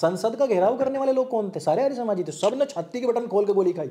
संसद का घेराव करने वाले लोग कौन थे? सारे आर्य समाजी थे। सब ने छाती के बटन खोल के गोली खाई।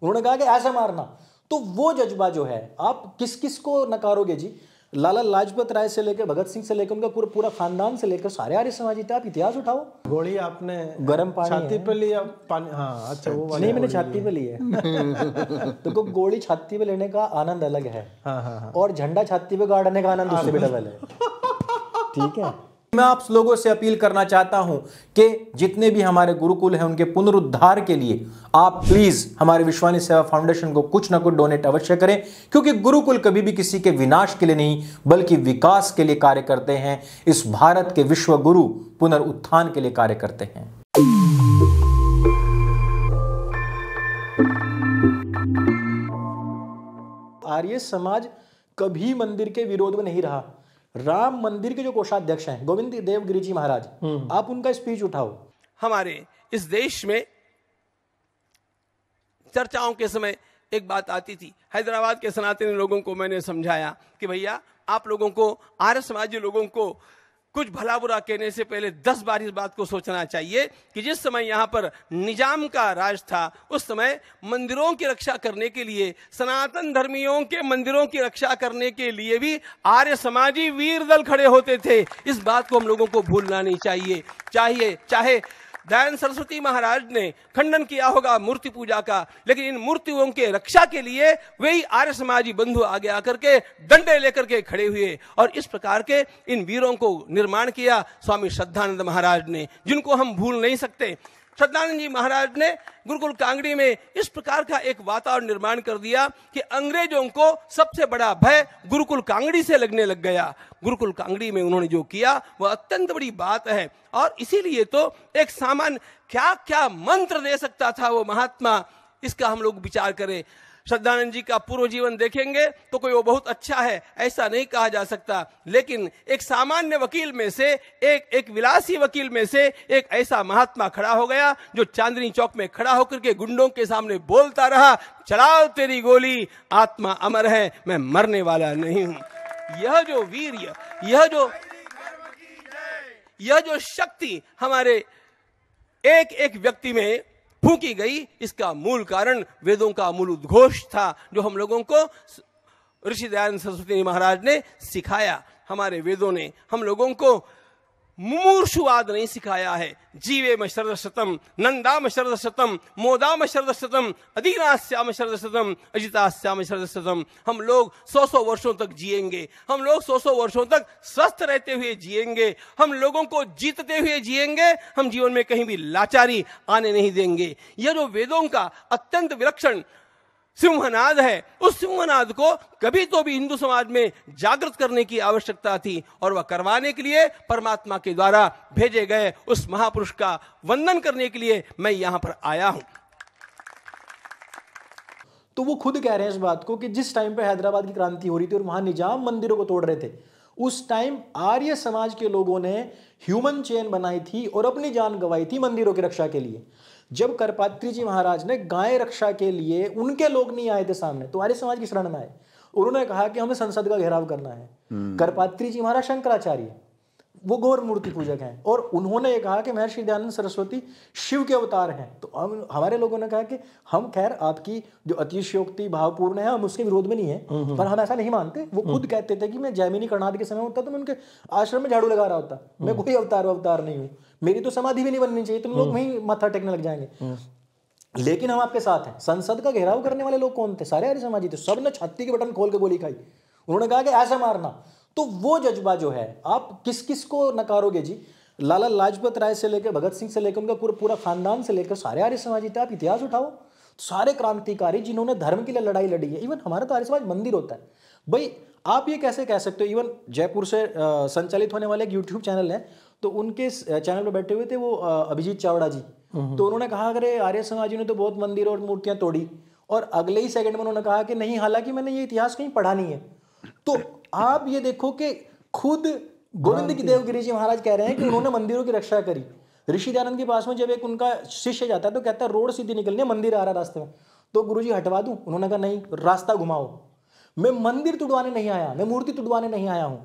उन्होंने कहा कि ऐसे मारना। तो वो जज्बा जो है, आप किस किस को नकारोगे जी? लाला लाजपत राय से लेकर भगत सिंह से लेकर उनका पूरा पूरा खानदान से लेकर सारे आर्य समाजी थे। आप इतिहास उठाओ। गोली आपने गर्म पानी छाती पे लिया पानी? हाँ, अच्छा, वो वाली नहीं, मैंने छाती पे ली है। तो गोली छाती पे लेने का आनंद अलग है। हाँ। और झंडा छाती पे गाड़ने का आनंद उससे भी डबल है। ठीक है। मैं आप लोगों से अपील करना चाहता हूं कि जितने भी हमारे गुरुकुल हैं उनके पुनरुद्धार के लिए आप प्लीज हमारे विश्वानी सेवा फाउंडेशन को कुछ ना कुछ डोनेट अवश्य करें, क्योंकि गुरुकुल कभी भी किसी के विनाश के लिए नहीं बल्कि विकास के लिए कार्य करते हैं। इस भारत के विश्व गुरु पुनरुत्थान के लिए कार्य करते हैं। आर्य समाज कभी मंदिर के विरोध में नहीं रहा। राम मंदिर के जो कोषाध्यक्ष हैं गोविंद देव गिरी जी महाराज, आप उनका स्पीच उठाओ। हमारे इस देश में चर्चाओं के समय एक बात आती थी, हैदराबाद के सनातनी लोगों को मैंने समझाया कि भैया आप लोगों को, आर्य समाजी लोगों को कुछ भला बुरा कहने से पहले 10 बार इस बात को सोचना चाहिए कि जिस समय यहाँ पर निजाम का राज था उस समय मंदिरों की रक्षा करने के लिए, सनातन धर्मियों के मंदिरों की रक्षा करने के लिए भी आर्य समाजी वीर दल खड़े होते थे। इस बात को हम लोगों को भूलना नहीं चाहिए। चाहे दयानंद सरस्वती महाराज ने खंडन किया होगा मूर्ति पूजा का, लेकिन इन मूर्तियों के रक्षा के लिए वही आर्य समाजी बंधु आगे आकर के डंडे लेकर के खड़े हुए और इस प्रकार के इन वीरों को निर्माण किया स्वामी श्रद्धानंद महाराज ने, जिनको हम भूल नहीं सकते। श्रद्धानंद जी महाराज ने गुरुकुल कांगड़ी में इस प्रकार का एक वातावरण निर्माण कर दिया कि अंग्रेजों को सबसे बड़ा भय गुरुकुल कांगड़ी से लगने लग गया। गुरुकुल कांगड़ी में उन्होंने जो किया वह अत्यंत बड़ी बात है और इसीलिए तो एक सामान्य क्या क्या मंत्र दे सकता था वो महात्मा, इसका हम लोग विचार करें। श्रद्धानंद जी का पूर्व जीवन देखेंगे तो कोई वो बहुत अच्छा है ऐसा नहीं कहा जा सकता, लेकिन एक सामान्य वकील में से, एक विलासी वकील में से एक ऐसा महात्मा खड़ा हो गया जो चांदनी चौक में खड़ा होकर के गुंडों के सामने बोलता रहा, चलाओ तेरी गोली, आत्मा अमर है, मैं मरने वाला नहीं हूं। यह जो वीर्य, यह जो शक्ति हमारे एक एक व्यक्ति में फूंकी गई, इसका मूल कारण वेदों का मूल उद्घोष था जो हम लोगों को ऋषि दयानंद सरस्वती महाराज ने सिखाया। हमारे वेदों ने हम लोगों को मुमूर्षुवाद नहीं सिखाया है। जीवेम शरदशतम, नंदाम शरदशतम, मोदाम शरदशतम, अदीनास्याम शरदशतम, अजितास्याम शरदशतम। हम लोग 100 वर्षों तक जिएंगे, हम लोग 100 वर्षों तक स्वस्थ रहते हुए जिएंगे, हम लोगों को जीतते हुए जिएंगे, हम जीवन में कहीं भी लाचारी आने नहीं देंगे। यह जो वेदों का अत्यंत विलक्षण सिंहनाद है, उस सिंहनाद को कभी तो भी हिंदू समाज में जागृत करने की आवश्यकता थी और वह करवाने के लिए परमात्मा के द्वारा भेजे गए उस महापुरुष का वंदन करने के लिए मैं यहां पर आया हूं। तो वो खुद कह रहे हैं इस बात को कि जिस टाइम पे हैदराबाद की क्रांति हो रही थी और वहां निजाम मंदिरों को तोड़ रहे थे, उस टाइम आर्य समाज के लोगों ने ह्यूमन चेन बनाई थी और अपनी जान गंवाई थी मंदिरों की रक्षा के लिए। जब करपात्री जी महाराज ने गाय रक्षा के लिए, उनके लोग नहीं आए थे सामने, तो आर्य समाज की शरण में आए। उन्होंने कहा कि हमें संसद का घेराव करना है। करपात्री जी महाराज शंकराचार्य, वो गौर मूर्ति पूजक हैं, और उन्होंने ये कहा कि महर्षि दयानंद सरस्वती शिव के अवतार हैं। तो हमारे लोगों ने कहा कि हम खैर आपकी जो अतिशयोक्ति भावपूर्ण है हम उसके विरोध में नहीं है, पर हम ऐसा नहीं मानते। वो खुद कहते थे कि मैं जैमिनी कर्णाद के समय होता तो मैं उनके आश्रम में झाड़ू लगा रहा होता, मैं कोई अवतार नहीं हूँ, मेरी तो समाधि भी नहीं बननी चाहिए, तुम लोग वहीं माथा टेकने लग जाएंगे। लेकिन हम आपके साथ हैं। संसद का घेराव करने वाले लोग कौन थे? सारे आर्य समाजी थे। सब ने छाती के बटन खोल के गोली खाई। उन्होंने कहा कि ऐसे मारना। तो वो जज्बा जो है, आप किस किस को नकारोगे जी? लाला लाजपत राय से लेकर भगत सिंह से लेकर उनका पूरा पूरा खानदान से लेकर सारे आर्य समाजी थे। आप इतिहास उठाओ, सारे क्रांतिकारी जिन्होंने धर्म के लिए लड़ाई लड़ी है। इवन हमारा तो आर्य समाज मंदिर होता है भाई। आप ये कैसे कह सकते हो? इवन जयपुर से संचालित होने वाले एक यूट्यूब चैनल है, तो उनके चैनल पर बैठे हुए थे वो अभिजीत चावड़ा जी। तो उन्होंने कहा अरे आर्य समाजियों ने तो बहुत मंदिर और मूर्तियां तोड़ी, और अगले ही सेकंड में उन्होंने कहा कि नहीं, हालांकि मैंने ये इतिहास कहीं पढ़ा नहीं है। तो आप ये देखो कि खुद गोविंद देव गिरी जी महाराज कह रहे हैं कि उन्होंने मंदिरों की रक्षा करी। ऋषि दयानंद के पास में जब एक उनका शिष्य जाता है तो कहता है रोड सीधी निकलनी है, मंदिर आ रहा है रास्ते में, तो गुरुजी हटवा दूं? उन्होंने कहा नहीं, रास्ता घुमाओ, मैं मंदिर तुड़वाने नहीं आया, मैं मूर्ति तुड़वाने नहीं आया हूं।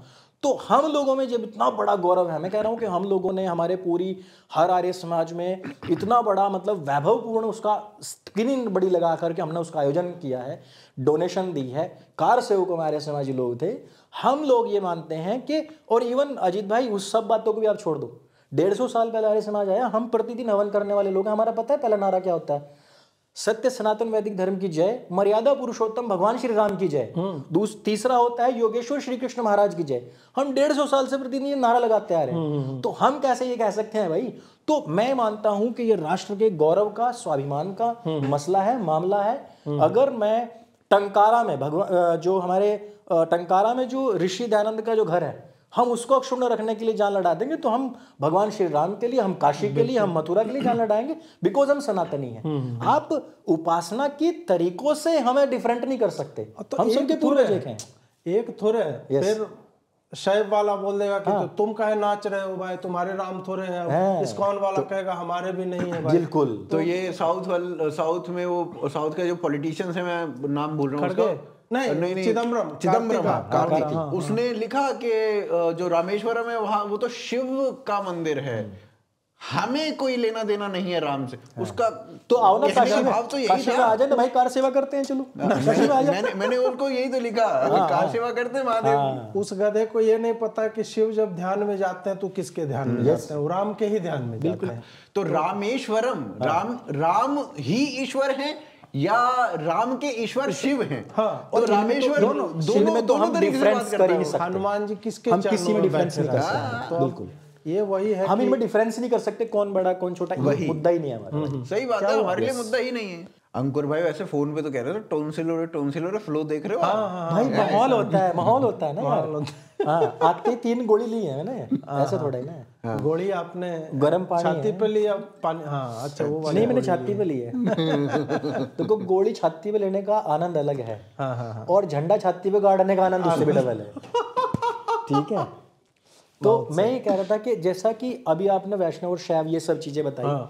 तो हम लोगों में जब इतना बड़ा गौरव है, मैं कह रहा हूं कि हम लोगों ने हमारे पूरी हर आर्य समाज में इतना बड़ा मतलब वैभवपूर्ण उसका स्क्रीन बड़ी लगा करके हमने उसका आयोजन किया है, डोनेशन दी है, कार सेवक हमारे समाजी लोग थे। हम लोग ये मानते हैं कि, और इवन अजीत भाई उस सब बातों को भी आप छोड़ दो, 150 साल पहले आर्य समाज आया, हम प्रतिदिन हवन करने वाले लोग हैं। हमारा पता है पहला नारा क्या होता है? सत्य सनातन वैदिक धर्म की जय, मर्यादा पुरुषोत्तम भगवान श्री राम की जय। तीसरा होता है योगेश्वर श्री कृष्ण महाराज की जय। हम 150 साल से प्रतिदिन ये नारा लगाते आ रहे हैं, तो हम कैसे ये कह सकते हैं भाई? तो मैं मानता हूं कि ये राष्ट्र के गौरव का, स्वाभिमान का मसला है, मामला है। अगर मैं टंकारा में जो हमारे टंकारा में जो ऋषि दयानंद का जो घर है, हम उसको अक्षुण्ण रखने के लिए जान लड़ा देंगे, तो हम भगवान श्री राम के लिए, हम काशी के लिए, हम मथुरा के लिए जान लड़ाएंगे, बिकॉज हम सनातनी हैं। आप उपासना की तरीकों से हमें डिफरेंट नहीं कर सकते। तो हम सबके पूर्वज एक हैं, एक थोड़े फिर शैव वाला बोल देगा कि तो तुम काहे नाच रहे हो भाई, तुम्हारे राम थोड़े हैं। इस्कॉन वाला कहेगा हमारे भी नहीं है भाई। बिल्कुल। तो ये साउथ में वो साउथ का जो पॉलिटिशियंस है, मैं नाम भूल रहा हूँ उसका, नहीं चिदम्बरम कार्तिकी, उसने लिखा कि जो रामेश्वरम है वहां वो तो शिव का मंदिर है, हमें कोई लेना देना नहीं है राम से। उसका तो आओ ना काशी में, भाव तो यही काशी में आ जाए ना भाई, कार सेवा करते हैं, चलो काशी में आ जाए। मैंने उनको यही तो लिखा, कार सेवा करते हैं महादेव। उस गधे को ये नहीं पता कि शिव जब ध्यान में जाते हैं तो किसके ध्यान में जाते हैं? वो राम के ही ध्यान में जाते हैं। तो रामेश्वरम, राम ही ईश्वर है या राम के ईश्वर शिव हैं? हाँ, और रामेश्वर दोनों तरीके से बात करते हैं। हनुमान जी किसके हम किसी में डिफरेंस नहीं कर सकते। बिल्कुल, ये वही है, हम इनमें डिफरेंस नहीं कर सकते, कौन बड़ा कौन छोटा, ये मुद्दा ही नहीं है हमारा। सही बात है, हमारे लिए मुद्दा ही नहीं है। अंकुर भाई वैसे फोन पे तो कह रहे थे टोनसिलर फ्लो देख रहे हो आप? भाई माहौल होता है ना यार। हाँ, आते 3 गोली ली है मैंने, ऐसे थोड़ा ही ना। गोली आपने गर्म पानी छाती पे लिया पानी? हाँ, अच्छा वो नहीं, मैंने छाती पे ली है। तो गोली छाती पे लेने का आनंद अलग है, और झंडा छाती पे गाड़ने का आनंद उससे भी डबल है। ठीक है, तो मैं ये कह रहा था कि जैसा कि अभी आपने वैष्णव और शैव ये सब चीजें बताई,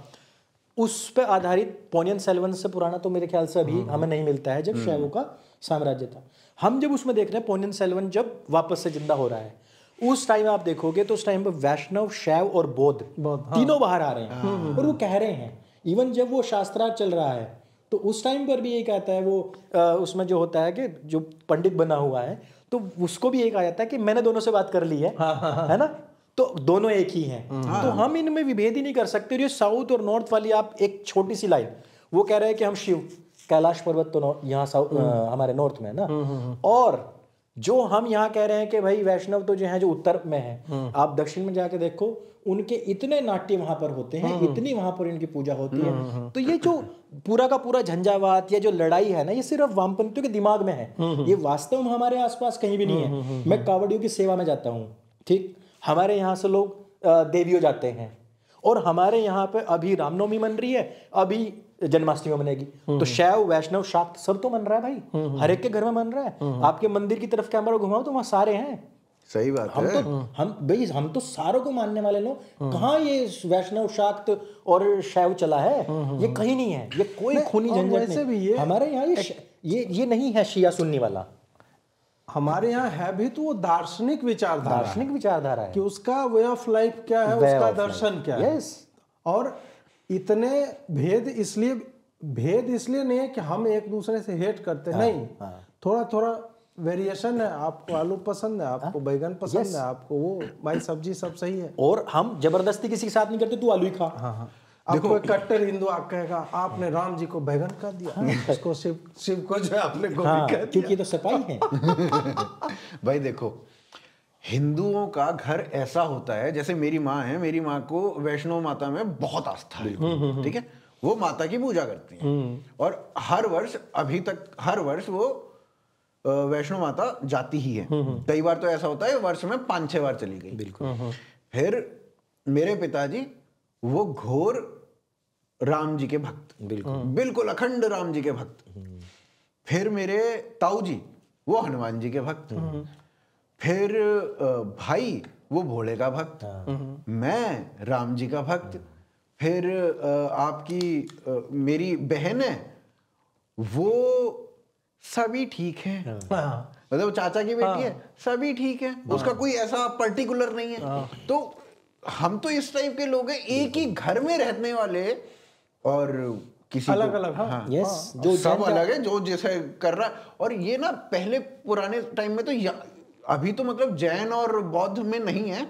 उस पे आधारित पोनियन सेल्वन से पुराना तो मेरे ख्याल से अभी हमें नहीं मिलता है, जब शैवों का साम्राज्य था। हम जब उसमें देख रहे हैं पोनियन सेल्वन जब वापस से जिंदा हो रहा है, उस टाइम आप देखोगे तो उस टाइम पे वैष्णव, शैव और बौद्ध तीनों बाहर आ रहे हैं, और वो कह रहे हैं, इवन जब वो शास्त्रार्थ चल रहा है तो उस टाइम पर भी यही कहता है वो, उसमें जो होता है कि जो पंडित बना हुआ है तो उसको भी यही कहा जाता है कि मैंने दोनों से बात कर ली है, है ना, तो दोनों एक ही हैं। तो हम इनमें विभेद ही नहीं कर सकते। ये साउथ और नॉर्थ वाली आप एक छोटी सी लाइन, वो कह रहे हैं कि हम शिव, कैलाश पर्वत तो यहाँ हमारे नॉर्थ में है ना, और जो हम यहाँ कह रहे हैं कि भाई वैष्णव तो जो है जो उत्तर में है, आप दक्षिण में जाके देखो उनके इतने नाट्य वहां पर होते हैं, इतनी वहां पर इनकी पूजा होती है। तो ये जो पूरा का पूरा झंझावात या जो लड़ाई है ना, ये सिर्फ वामपंथियों के दिमाग में है, ये वास्तव में हमारे आसपास कहीं भी नहीं है। मैं कावड़ियों की सेवा में जाता हूँ, ठीक, हमारे यहाँ से लोग देवियों जाते हैं, और हमारे यहाँ पे अभी रामनवमी मन रही है, अभी जन्माष्टमी बनेगी, तो शैव, वैष्णव, शाक्त सब तो मन रहा है भाई, हर एक के घर में मन रहा है। आपके मंदिर की तरफ कैमरा घुमाओ तो वहां सारे हैं। सही बात है। हम तो सारों को मानने वाले लोग, कहाँ ये वैष्णव, शाक्त और शैव चला है? ये कहीं नहीं है, ये कोई खूनी झंझट नहीं। हमारे यहाँ ये नहीं है शिया सुन्नी वाला। हमारे यहाँ है भी तो वो दार्शनिक विचारधारा है कि उसका वे ऑफ लाइफ क्या है, उसका दर्शन क्या है। और इतने भेद इसलिए नहीं है कि हम एक दूसरे से हेट करते, नहीं, थोड़ा थोड़ा वेरिएशन है। आपको आलू पसंद है, आपको बैगन पसंद है, आपको वो भाई सब्जी सब सही है, और हम जबरदस्ती किसी के साथ नहीं करते, तू आलू ही खा। देखो कट्टर हिंदू कहेगा आपने राम जी को बैगन कर दिया, उसको शिव को जो आपने गोभी कर दिया, क्योंकि तो सपाई है। भाई देखो, हिंदुओं का घर ऐसा होता है, जैसे मेरी माँ है, मेरी माँ को वैष्णो माता में बहुत आस्था है, ठीक है, वो माता की पूजा करती हैं, और हर वर्ष वो वैष्णो माता जाती ही है। कई बार तो ऐसा होता है वर्ष में 5-6 बार चली गई। बिल्कुल। फिर मेरे पिताजी वो घोर राम जी के भक्त, बिल्कुल अखंड राम जी के भक्त। फिर मेरे ताऊ जी वो हनुमान जी के भक्त। फिर भाई वो भोले का भक्त, मैं राम जी का भक्त। फिर आपकी मेरी बहन है, वो सभी ठीक है। मतलब चाचा की बेटी है, सभी ठीक है, उसका कोई ऐसा पर्टिकुलर नहीं है। तो हम तो इस टाइप के लोग हैं, एक ही घर में रहने वाले और किसी अलग अलग। हाँ, यस, जो सब अलग है, जो जैसे कर रहा है। और ये ना पहले पुराने टाइम में तो अभी तो मतलब जैन और बौद्ध में नहीं है,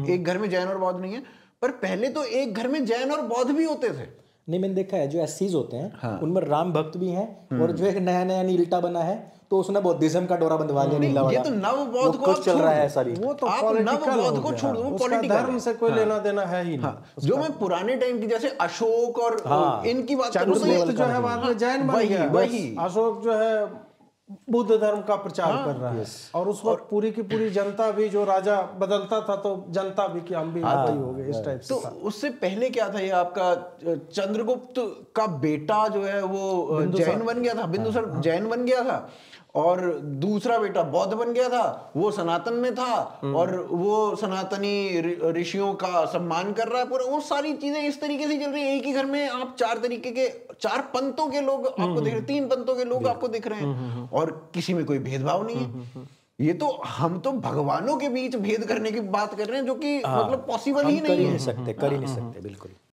एक घर में जैन और बौद्ध नहीं है, पर पहले तो एक घर में जैन और बौद्ध भी होते थे। नहीं, मैंने देखा है जो एससीज होते हैं उनमें राम भक्त भी हैं, और जो एक नया नया नीलटा बना है तो उसने बौद्धिज्म का डोरा बंधवा लिया नीला वाला। ये तो नव बौद्ध को चल रहा है सारी, वो तो आप नव बौद्ध को छोड़ दो, वो पॉलिटिकल धर्म से कोई लेना देना है ही नहीं। जो मैं पुराने टाइम की जैसे अशोक और इनकी बात करूं तो चंद्रगुप्त जो है बाद में जैन बन गया, वही अशोक जो है बुद्ध धर्म का प्रचार कर रहा है। और उस वक्त पूरी की पूरी जनता भी, जो राजा बदलता था तो जनता भी कि हम भी वही हो गए, इस टाइप से। तो उससे पहले क्या था, ये आपका चंद्रगुप्त का बेटा जो है वो जैन बन गया था, बिंदुसार जैन बन गया था, और दूसरा बेटा बौद्ध बन गया था, वो सनातन में था, और वो सनातनी ऋषियों का सम्मान कर रहा है पूरा। वो सारी चीजें इस तरीके से चल रही है। एक ही घर में आप चार पंथों के लोग आपको दिख रहे हैं, 3 पंथों के लोग आपको दिख रहे हैं, और किसी में कोई भेदभाव नहीं है। ये तो हम तो भगवानों के बीच भेद करने की बात कर रहे हैं, जो कि मतलब पॉसिबल ही नहीं है। कर ही नहीं सकते बिल्कुल।